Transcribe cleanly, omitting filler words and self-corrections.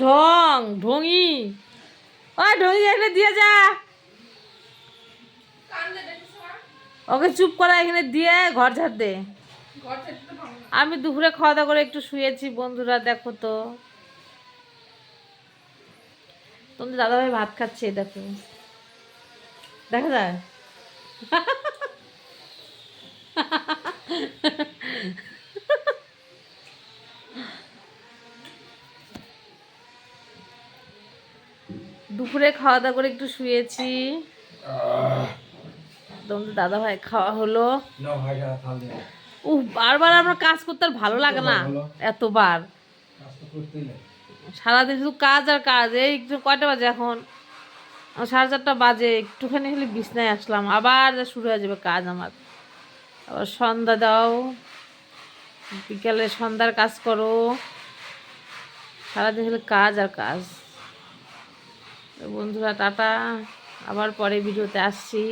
ঢং ঢঙি, ও ঢঙি এখানে দিয়ে যা, ওকে চুপ করা, এখানে দিয়ে ঘর ঝাড় দে। আমি দুপুরে খাওয়া দাওয়া করে একটু শুয়েছি বন্ধুরা, দেখো তো তোমাদের দাদাভাই ভাত খাচ্ছে, দেখো দেখা যায়। দুপুরে খাওয়া দাওয়া করে একটু শুয়েছি, তোমাদের দাদাভাই খাওয়া হলো। বারবার আমরা কাজ করতে আর ভালো লাগে না, এতবার সারাদিন শুধু কাজ আর কাজ। এই একটু কয়টা বাজে এখন, 4:30 বাজে, একটুখানি খালি বিছনায় আসলাম, আবার শুরু হয়ে যাবে কাজ আমার। আবার সন্ধ্যা দাও, বিকালে সন্ধ্যার কাজ করো, সারাদিন খালি কাজ আর কাজ। বন্ধুরা টাটা, আবার পরে ভিডিওতে আসছি।